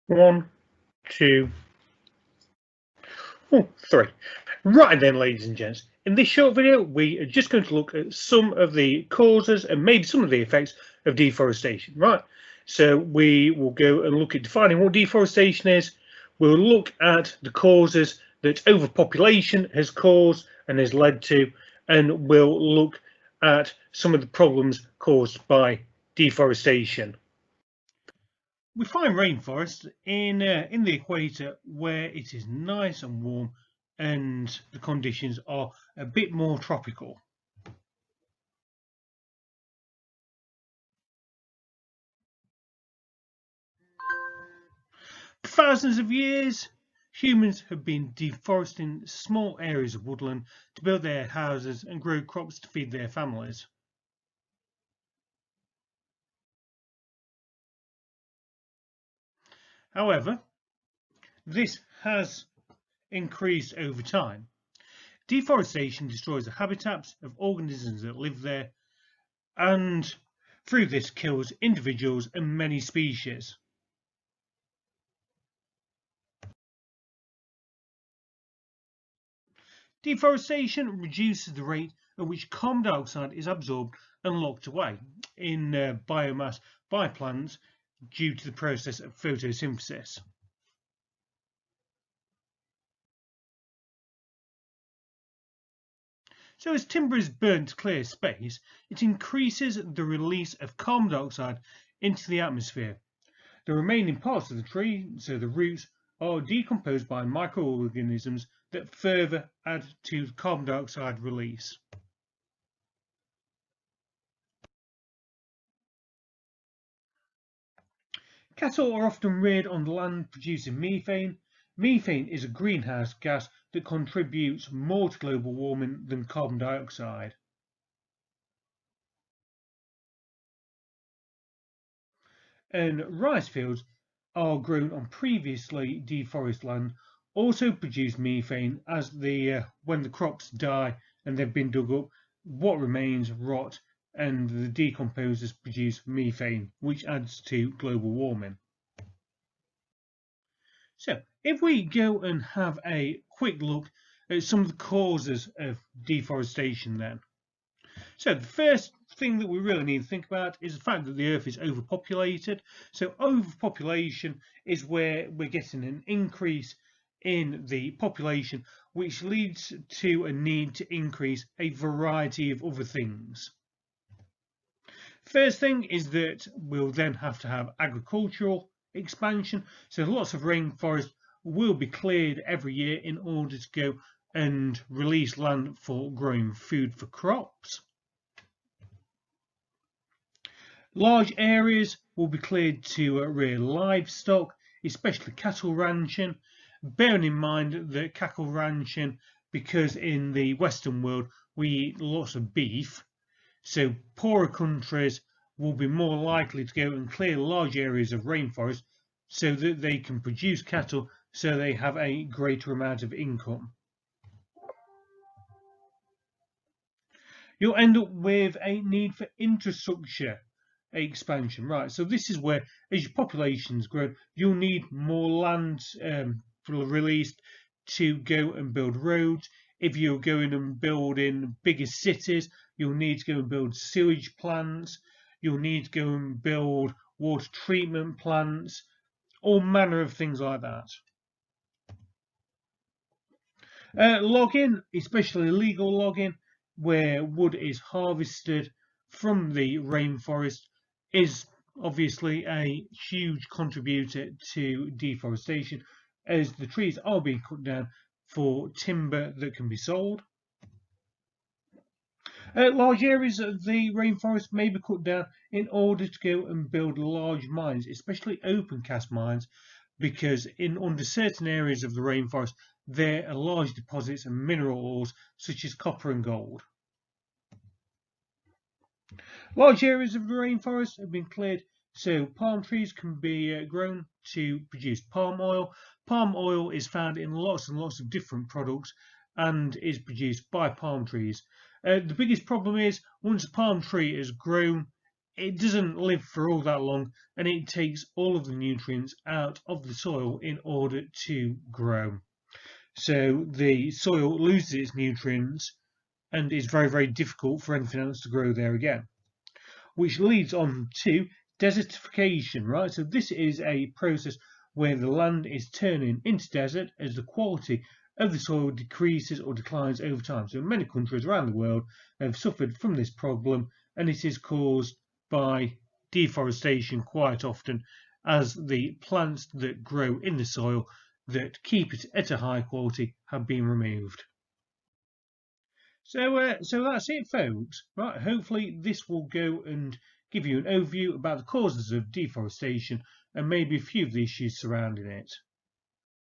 One, two, oh, three. Right then, ladies and gents, in this short video, we are just going to look at some of the causes and maybe some of the effects of deforestation. Right. So we will go and look at defining what deforestation is. We'll look at the causes that overpopulation has caused and has led to, and we'll look at some of the problems caused by deforestation. We find rainforests in the equator where it is nice and warm and the conditions are a bit more tropical. For thousands of years, humans have been deforesting small areas of woodland to build their houses and grow crops to feed their families. However, this has increased over time. Deforestation destroys the habitats of organisms that live there, and through this kills individuals and many species. Deforestation reduces the rate at which carbon dioxide is absorbed and locked away in biomass by plants due to the process of photosynthesis. So as timber is burnt to clear space, it increases the release of carbon dioxide into the atmosphere. The remaining parts of the tree, so the roots, are decomposed by microorganisms that further add to carbon dioxide release. Cattle are often reared on the land producing methane. Methane is a greenhouse gas that contributes more to global warming than carbon dioxide. And rice fields are grown on previously deforested land also produce methane as when the crops die and they've been dug up, what remains rot and the decomposers produce methane, which adds to global warming. So if we go and have a quick look at some of the causes of deforestation then. So the first thing that we really need to think about is the fact that the earth is overpopulated. So overpopulation is where we're getting an increase in the population, which leads to a need to increase a variety of other things. First thing is that we'll then have to have agricultural expansion. So lots of rainforest will be cleared every year in order to go and release land for growing food for crops. Large areas will be cleared to rear livestock, especially cattle ranching. Bearing in mind that cattle ranching, because in the Western world we eat lots of beef, so poorer countries will be more likely to go and clear large areas of rainforest so that they can produce cattle so they have a greater amount of income. You'll end up with a need for infrastructure expansion, right? So this is where, as your populations grow, you'll need more land released to go and build roads. If you're going and building bigger cities, you'll need to go and build sewage plants. You'll need to go and build water treatment plants, all manner of things like that. Logging, especially illegal logging, where wood is harvested from the rainforest, is obviously a huge contributor to deforestation, as the trees are being cut down for timber that can be sold. Large areas of the rainforest may be cut down in order to go and build large mines, especially open cast mines, because under certain areas of the rainforest there are large deposits of mineral ores such as copper and gold. Large areas of the rainforest have been cleared so palm trees can be grown to produce palm oil. Palm oil is found in lots and lots of different products and is produced by palm trees. The biggest problem is once a palm tree is grown, it doesn't live for all that long, and it takes all of the nutrients out of the soil in order to grow. So the soil loses its nutrients and is very, very difficult for anything else to grow there again. Which leads on to desertification, right? So this is a process where the land is turning into desert as the quality of the soil decreases or declines over time. So many countries around the world have suffered from this problem, and it is caused by deforestation quite often, as the plants that grow in the soil that keep it at a high quality have been removed. So that's it, folks. Right, hopefully this will go and give you an overview about the causes of deforestation and maybe a few of the issues surrounding it.